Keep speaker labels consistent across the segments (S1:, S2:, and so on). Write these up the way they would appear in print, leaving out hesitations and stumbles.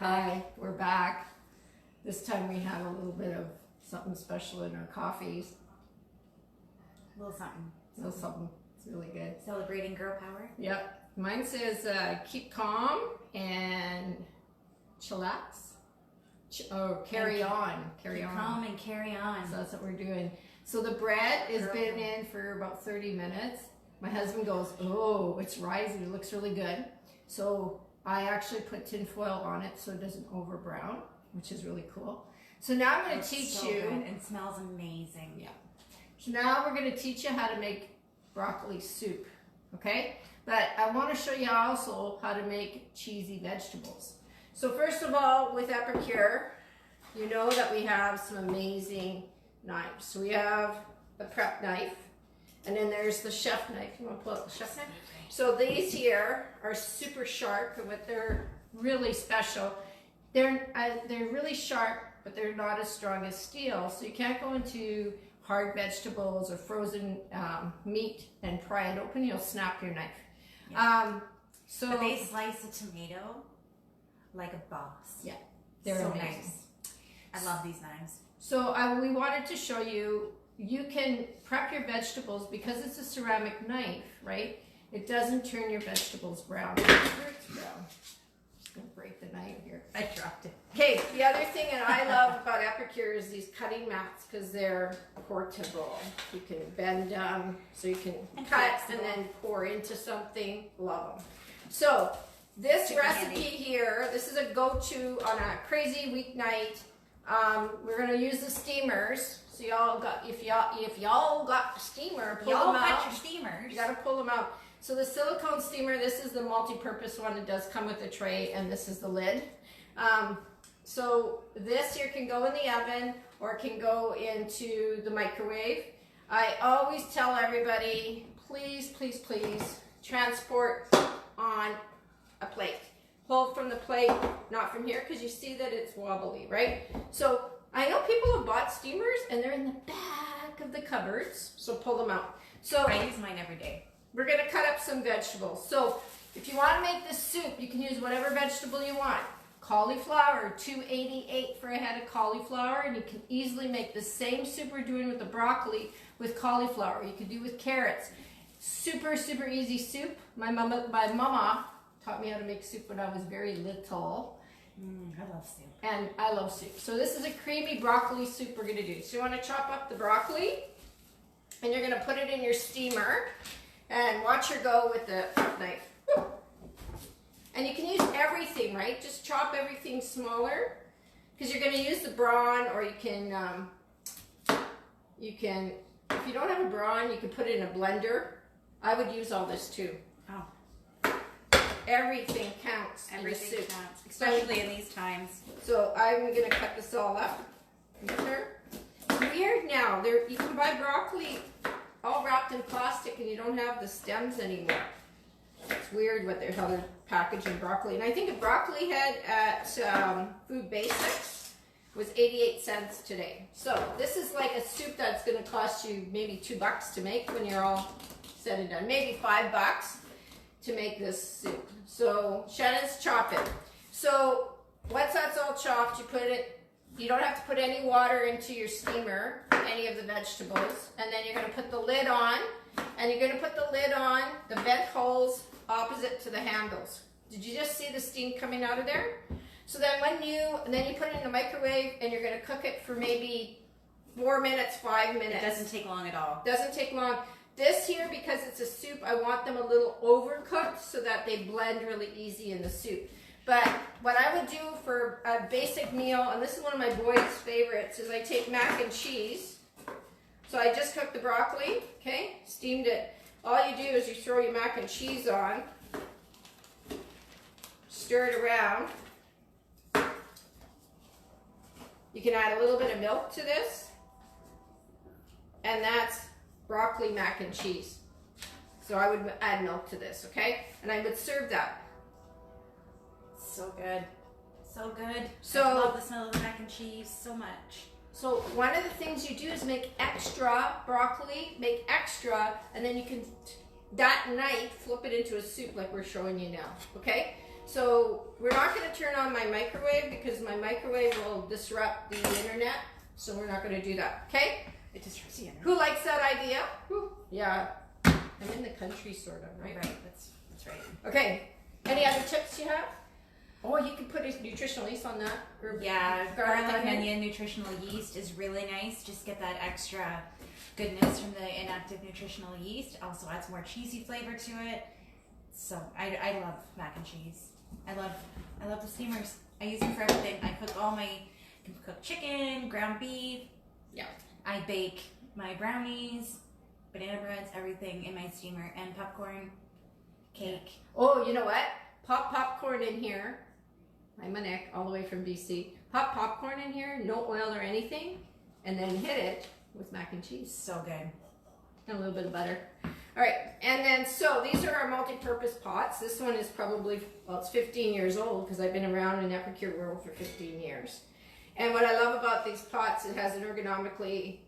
S1: Hi, we're back. This time we have a little bit of something special in our coffees.
S2: A little something.
S1: A little something. It's really good.
S2: Celebrating girl power.
S1: Yep. Mine says keep calm and chillax. Carry on. Carry on.
S2: Keep calm and carry on.
S1: So that's what we're doing. So the bread has been in for about 30 minutes. My husband goes, oh, it's rising. It looks really good. So I actually put tin foil on it so it doesn't over brown, which is really cool. So now I'm going to teach you.
S2: Good. It smells amazing.
S1: Yeah. So now we're going to teach you how to make broccoli soup. Okay? But I want to show you also how to make cheesy vegetables. So first of all, with Epicure, you know that we have some amazing knives. So we have the prep knife, and then there's the chef knife. You want to pull out the chef knife? So these here are super sharp, but they're really special. They're really sharp, but they're not as strong as steel. So you can't go into hard vegetables or frozen meat and pry it open. You'll snap your knife. Yeah.
S2: But they slice a tomato like a boss.
S1: Yeah, they're
S2: so
S1: amazing.
S2: Nice. I love these knives. So
S1: we wanted to show you, you can prep your vegetables because it's a ceramic knife, right? It doesn't turn your vegetables brown. It's brown. I'm just gonna break the knife here.
S2: I dropped it.
S1: Okay, the other thing that I love about Epicure is these cutting mats because they're portable. You can bend them so you can cut and then pour into something. Love them. So this recipe here, this is a go-to on a crazy weeknight. We're gonna use the steamers. So y'all got, if y'all got a steamer, pull them out.
S2: Got your steamers.
S1: You gotta pull them out. So the silicone steamer, this is the multi-purpose one. It does come with a tray, and this is the lid. So this here can go in the oven or it can go into the microwave. I always tell everybody, please, please, please transport on a plate. Pull from the plate, not from here, because you see that it's wobbly, right? So I know people have bought steamers and they're in the back of the cupboards, so pull them out. So
S2: I use mine every day.
S1: We're gonna cut up some vegetables. So if you wanna make this soup, you can use whatever vegetable you want. Cauliflower, $2.88 for a head of cauliflower, and you can easily make the same soup we're doing with the broccoli with cauliflower. You can do with carrots. Super, super easy soup. My mama taught me how to make soup when I was very little.
S2: I love soup.
S1: And I love soup. So this is a creamy broccoli soup we're gonna do. So you wanna chop up the broccoli, and you're gonna put it in your steamer, and watch her go with the knife. And you can use everything, right? Just chop everything smaller, because you're gonna use the brawn, or you can, if you don't have a brawn, you can put it in a blender. I would use all this too.
S2: Oh.
S1: Everything counts.
S2: Everything counts, especially in these times.
S1: So I'm gonna cut this all up. Weird now. You can buy broccoli all wrapped in plastic, and you don't have the stems anymore. It's weird how they're packaging broccoli. And I think a broccoli head at Food Basics was 88 cents today. So this is like a soup that's going to cost you maybe $2 to make when you're all said and done. Maybe $5 to make this soup. So Shannon's chopping. So once that's all chopped, you don't have to put any water into your steamer, any of the vegetables. And then you're going to put the lid on. And you're going to put the lid on the vent holes opposite to the handles. Did you just see the steam coming out of there? So then then you put it in the microwave, and you're going to cook it for maybe 4 minutes, 5 minutes.
S2: It doesn't take long at all.
S1: Doesn't take long. This here, because it's a soup, I want them a little overcooked so that they blend really easy in the soup. But what I would do for a basic meal, and this is one of my boys' favorites, is I take mac and cheese. So I just cooked the broccoli, okay, steamed it. All you do is you throw your mac and cheese on, stir it around. You can add a little bit of milk to this, and that's broccoli mac and cheese. So I would add milk to this, okay? And I would serve that.
S2: So good. So good.
S1: So
S2: I love the smell of the mac and cheese so much.
S1: So one of the things you do is make extra broccoli, and then you can, that night, flip it into a soup like we're showing you now, okay? So we're not going to turn on my microwave because my microwave will disrupt the internet. So we're not going to do that. Okay?
S2: It disrupts the internet.
S1: Who likes that idea? Whew. Yeah. I'm in the country sort of, right?
S2: Right, that's right.
S1: Okay. Any other tips you have? Oh, you can put a nutritional yeast on that.
S2: Yeah, garlic and onion nutritional yeast is really nice. Just get that extra goodness from the inactive nutritional yeast. Also adds more cheesy flavor to it. So I love mac and cheese. I love the steamers. I use them for everything. I can cook chicken, ground beef.
S1: Yeah.
S2: I bake my brownies, banana breads, everything in my steamer, and popcorn, cake.
S1: Oh, you know what? Pop popcorn in here. I'm Nick, all the way from BC. Pop popcorn in here, no oil or anything, and then hit it with mac and cheese.
S2: So good.
S1: And a little bit of butter. All right, and then so these are our multi-purpose pots. This one is probably, well, it's 15 years old because I've been around in Epicure world for 15 years. And what I love about these pots, it has an ergonomically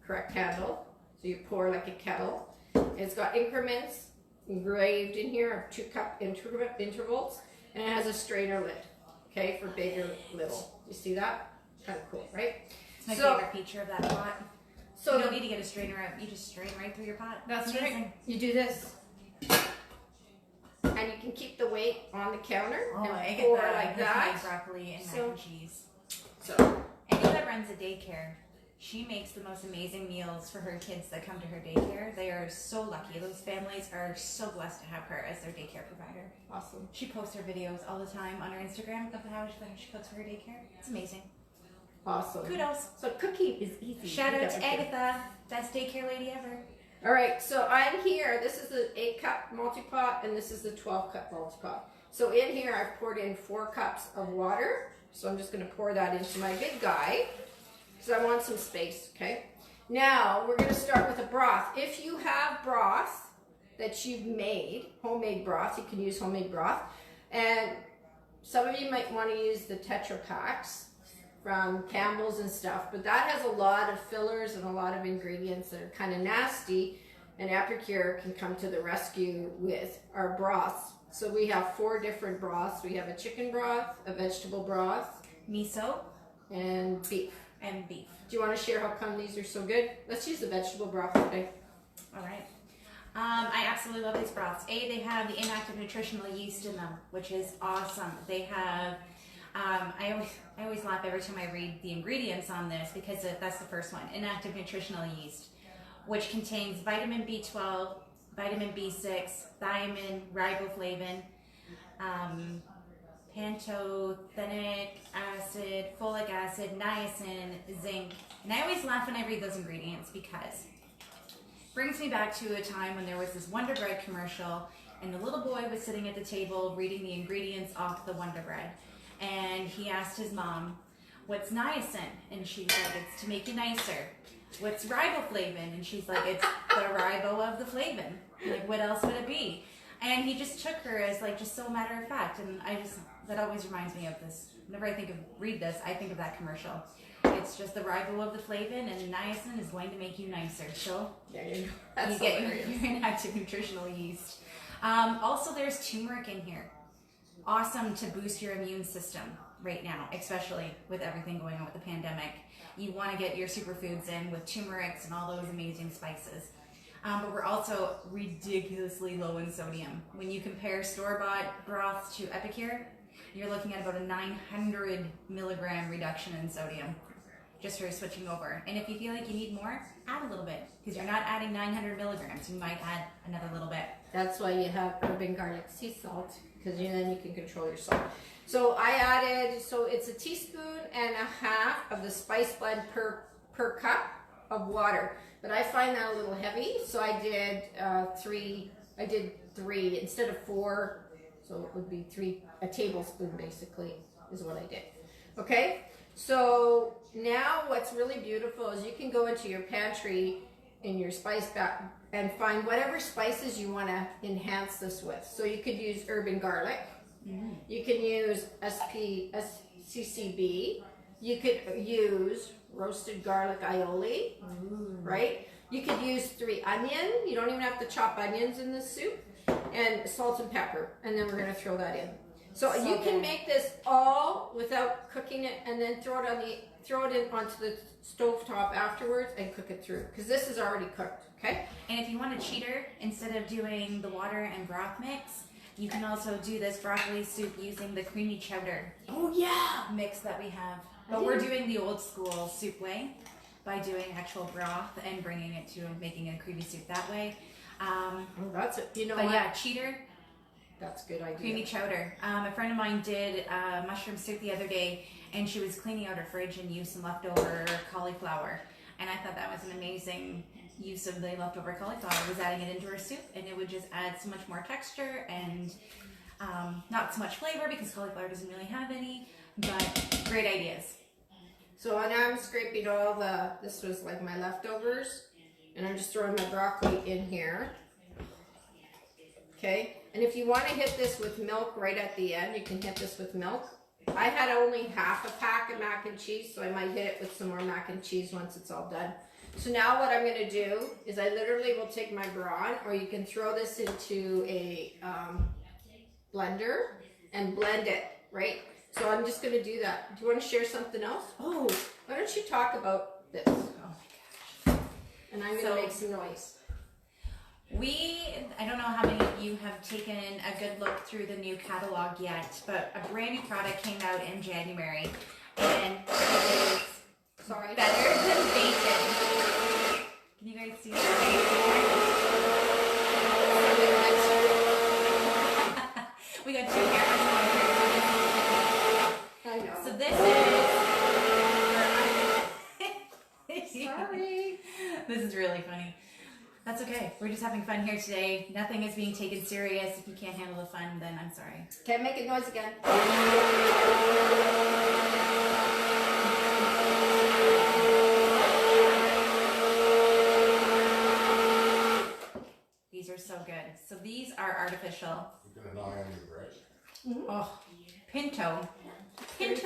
S1: correct handle. So you pour like a kettle. It's got increments engraved in here of 2-cup intervals, and it has a strainer lid, okay, for big or little. You see that? Kind of cool, right?
S2: It's my favorite feature of that pot.
S1: So
S2: you don't need to get a strainer out. You just strain right through your pot.
S1: That's
S2: amazing.
S1: right. You do this, and you can keep the weight on the counter and
S2: I
S1: pour
S2: get
S1: like
S2: that.
S1: that.
S2: Broccoli and mac and cheese.
S1: So
S2: Annie that runs a daycare, she makes the most amazing meals for her kids that come to her daycare. They are so lucky. Those families are so blessed to have her as their daycare provider.
S1: awesome.
S2: She posts her videos all the time on her Instagram of how she cooks for her daycare. It's amazing.
S1: Awesome.
S2: Kudos.
S1: So cooking is easy.
S2: Shout
S1: You
S2: out
S1: got
S2: to
S1: it.
S2: Agatha, best daycare lady ever.
S1: All right, so I'm here. This is the 8-cup multi-pot, and this is the 12-cup multi-pot. So in here, I've poured in 4 cups of water. So I'm just going to pour that into my big guy because I want some space, okay? Now, we're going to start with a broth. If you have broth that you've made, homemade broth, you can use homemade broth. And some of you might want to use the Tetra Packs from Campbell's and stuff, but that has a lot of fillers and a lot of ingredients that are kind of nasty, and Epicure can come to the rescue with our broths. So we have 4 different broths. We have a chicken broth, a vegetable broth,
S2: Miso
S1: and beef.
S2: and beef.
S1: Do you want to share how come these are so good? Let's use the vegetable broth today.
S2: All right. I absolutely love these broths. They have the inactive nutritional yeast in them, which is awesome. They have, I always laugh every time I read the ingredients on this because that's the first one, inactive nutritional yeast, which contains vitamin B12, vitamin B6, thiamine, riboflavin, pantothenic acid, folic acid, niacin, zinc. And I always laugh when I read those ingredients because it brings me back to a time when there was this Wonder Bread commercial and the little boy was sitting at the table reading the ingredients off the Wonder Bread. And he asked his mom, what's niacin? And she's like, it's to make you nicer. What's riboflavin? And she's like, it's the ribo of the flavin. Like, what else would it be? And he just took her as like just so matter of fact. And that always reminds me of this. Whenever I read this, I think of that commercial. It's just the ribo of the flavin, and niacin is going to make you nicer. So
S1: There you go. That's
S2: you get
S1: hilarious.
S2: your inactive nutritional yeast. Also, there's turmeric in here. Awesome to boost your immune system right now, especially with everything going on with the pandemic. You want to get your superfoods in with turmerics and all those amazing spices. But we're also ridiculously low in sodium. When you compare store-bought broths to Epicure, you're looking at about a 900 milligram reduction in sodium just for switching over. And if you feel like you need more, add a little bit, because you're not adding 900 milligrams. You might add another little bit.
S1: That's why you have urban garlic sea salt, because then you can control your salt. So I added, so it's a teaspoon and a half of the spice blend per cup of water. But I find that a little heavy, so I did 3. I did 3 instead of 4. So it would be 3, a tablespoon basically is what I did. Okay, so now what's really beautiful is you can go into your pantry in your spice bag and find whatever spices you want to enhance this with. So you could use urban garlic. Mm-hmm. You can use CCB. You could use roasted garlic aioli, right? You could use 3 onion. You don't even have to chop onions in this soup. and salt and pepper, and then we're gonna throw that in. So you
S2: good.
S1: can make this all without cooking it, and then throw it in onto the stovetop afterwards and cook it through, because this is already cooked. Okay.
S2: And if you want a cheater, instead of doing the water and broth mix, you can also do this broccoli soup using the creamy chowder mix that we have. But we're doing the old school soup way by doing actual broth and bringing it to making a creamy soup that way.
S1: That's it. You know
S2: But
S1: what?
S2: yeah, cheater,
S1: That's a good idea.
S2: creamy chowder. A friend of mine did mushroom soup the other day, and she was cleaning out her fridge and used some leftover cauliflower. And I thought that was an amazing use of the leftover cauliflower, was adding it into her soup, and it would just add so much more texture and not so much flavor because cauliflower doesn't really have any, but great ideas.
S1: So now I'm scraping all this was like my leftovers, and I'm just throwing my broccoli in here. Okay, and if you want to hit this with milk right at the end, you can hit this with milk. I had only half a pack of mac and cheese, so I might hit it with some more mac and cheese once it's all done. So now what I'm going to do is I literally will take my brawn, or you can throw this into a blender and blend it, right? So I'm just going to do that. Do you want to share something else? Oh, why don't you talk about this?
S2: Oh my gosh.
S1: And I'm going to make some noise.
S2: I don't know how many of you have taken a good look through the new catalog yet, but a brand new product came out in January, and it is better than bacon. Can you guys see that? We got two cameras on.
S1: I know.
S2: So this is...
S1: Sorry.
S2: This is really funny. That's okay. We're just having fun here today. Nothing is being taken serious. If you can't handle the fun, then I'm sorry.
S1: Can't make a noise again.
S2: These are so good. So these are artificial.
S3: You're gonna gnaw on your bread.
S2: Oh, pinto bean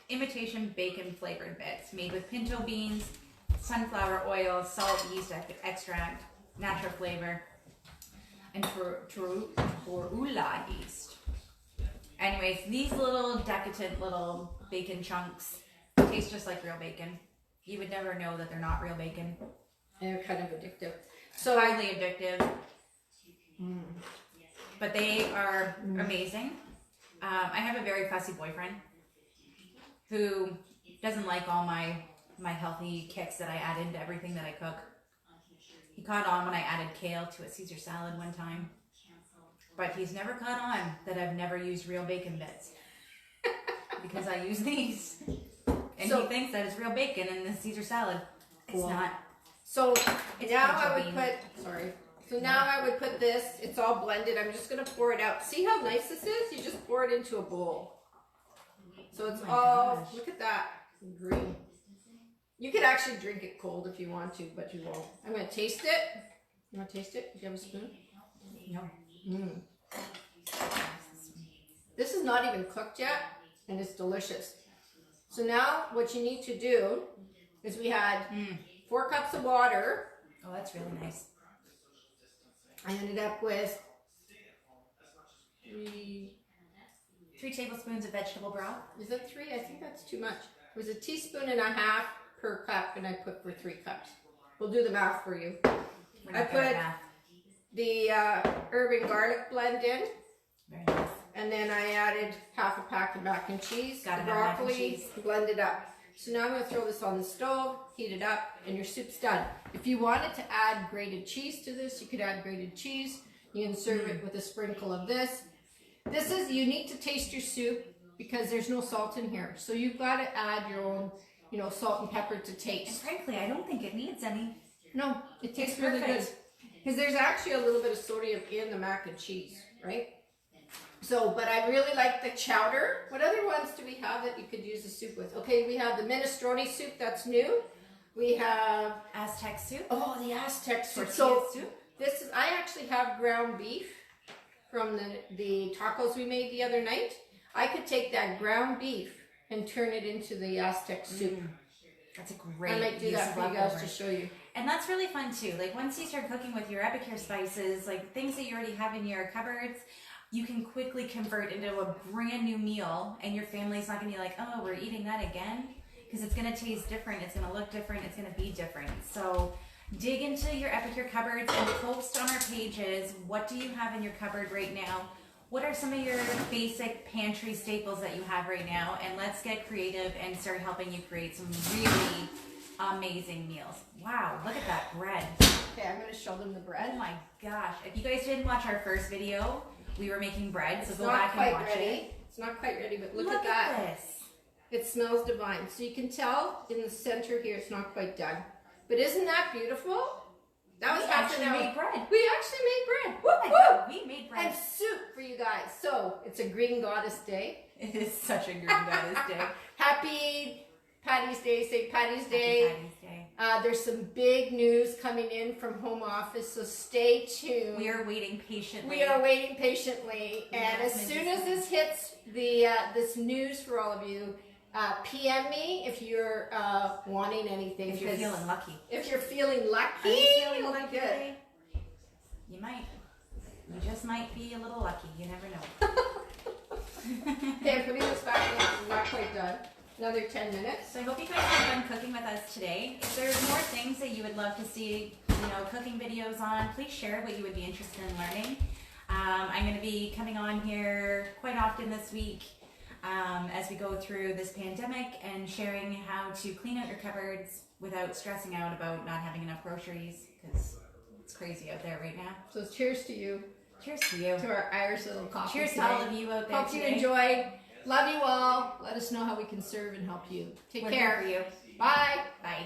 S2: imitation bacon flavored bits made with pinto beans, sunflower oil, salt, yeast extract, natural flavor, and torula yeast. Anyways, these little decadent little bacon chunks taste just like real bacon. You would never know that they're not real bacon.
S1: They're kind of addictive.
S2: So highly addictive. But they are amazing. I have a very fussy boyfriend who doesn't like all my healthy kicks that I add into everything that I cook. He caught on when I added kale to a Caesar salad one time. But he's never caught on that I've never used real bacon bits. Because I use these. And he thinks that it's real bacon in the Caesar salad. It's not.
S1: So
S2: It's
S1: now
S2: pinto
S1: I would
S2: bean.
S1: So now I would put this, it's all blended. I'm just going to pour it out. See how nice this is? You just pour it into a bowl. So it's
S2: gosh.
S1: look at that, green. You could actually drink it cold if you want to, but you won't. I'm going to taste it. You want to taste it? Do you have a spoon?
S2: No.
S1: This is not even cooked yet, and it's delicious. So now what you need to do is we had 4 cups of water.
S2: Oh, that's really nice.
S1: I ended up with 3
S2: tablespoons of vegetable broth.
S1: Is that 3? I think that's too much. It was a teaspoon and a half per cup, and I put for 3 cups. We'll do the math for you.
S2: We're
S1: I
S2: not good at
S1: put
S2: math.
S1: the herb and garlic blend in,
S2: Very nice.
S1: and then I added half a pack of mac and cheese,
S2: Gotta
S1: the
S2: have mac and
S1: broccoli,
S2: cheese.
S1: blended up. So now I'm going to throw this on the stove, heat it up, and your soup's done. If you wanted to add grated cheese to this, you could add grated cheese. You can serve it with a sprinkle of this. This is, you need to taste your soup because there's no salt in here. So you've got to add your own, salt and pepper to
S2: And
S1: taste.
S2: frankly, I don't think it needs any.
S1: No, it tastes
S2: It's
S1: really good.
S2: perfect.
S1: Because there's actually a little bit of sodium in the mac and cheese, right? So, but I really like the chowder. What other ones do we have that you could use the soup with? Okay, we have the minestrone soup, that's new. We have,
S2: Aztec soup.
S1: the Aztec soup.
S2: Tortilla
S1: So
S2: soup.
S1: this is, I actually have ground beef from the tacos we made the other night. I could take that ground beef and turn it into the Aztec soup.
S2: That's a great
S1: I might do
S2: use
S1: that
S2: of
S1: for you guys to
S2: leftovers.
S1: show you.
S2: And that's really fun too. Like once you start cooking with your Epicure spices, like things that you already have in your cupboards, you can quickly convert into a brand new meal, and your family's not gonna be like, oh, we're eating that again, because it's gonna taste different, it's gonna look different, it's gonna be different. So dig into your Epicure cupboards and post on our pages, what do you have in your cupboard right now? What are some of your basic pantry staples that you have right now? And let's get creative and start helping you create some really amazing meals. Wow, look at that bread.
S1: Okay, I'm gonna show them the
S2: Oh
S1: bread.
S2: my gosh. If you guys didn't watch our first video, we were making bread, so
S1: It's
S2: go
S1: not
S2: back and
S1: quite
S2: watch
S1: ready.
S2: it.
S1: It's not quite ready, but look at that.
S2: This.
S1: It smells divine. So you can tell in the center here it's not quite done. But isn't that beautiful? That was
S2: We
S1: half an
S2: actually
S1: hour.
S2: made bread.
S1: We actually made bread.
S2: Oh my
S1: Woo,
S2: God,
S1: woo.
S2: we made bread.
S1: And soup for you guys. So it's a Green Goddess Day.
S2: It is such a Green Goddess Day.
S1: Happy Patty's Day, St. Patty's
S2: Happy
S1: Day.
S2: Patty's Day.
S1: There's some big news coming in from home office, so stay tuned.
S2: We are waiting patiently.
S1: We are waiting patiently, and
S2: Yes,
S1: as
S2: Mindy
S1: soon as this hits the this news for all of you, PM me if you're wanting anything.
S2: If you're
S1: 'cause
S2: feeling lucky.
S1: if you're feeling lucky,
S2: Are you feeling
S1: it'll be
S2: lucky
S1: good.
S2: today? You might. You just might be a little lucky. You never know.
S1: Okay, I'm putting this back in. I'm not quite done. Another 10 minutes.
S2: So I hope you guys had fun cooking with us today. If there's more things that you would love to see, cooking videos on, please share what you would be interested in learning. I'm going to be coming on here quite often this week as we go through this pandemic and sharing how to clean out your cupboards without stressing out about not having enough groceries, because it's crazy out there right now.
S1: So cheers to you,
S2: Cheers to you.
S1: to our Irish little coffee.
S2: Cheers
S1: today.
S2: to all of you out there
S1: Hope you
S2: today.
S1: enjoyed. Love you all. Let us know how we can serve and help you. Take
S2: We're
S1: care.
S2: here for you.
S1: Bye.
S2: Bye.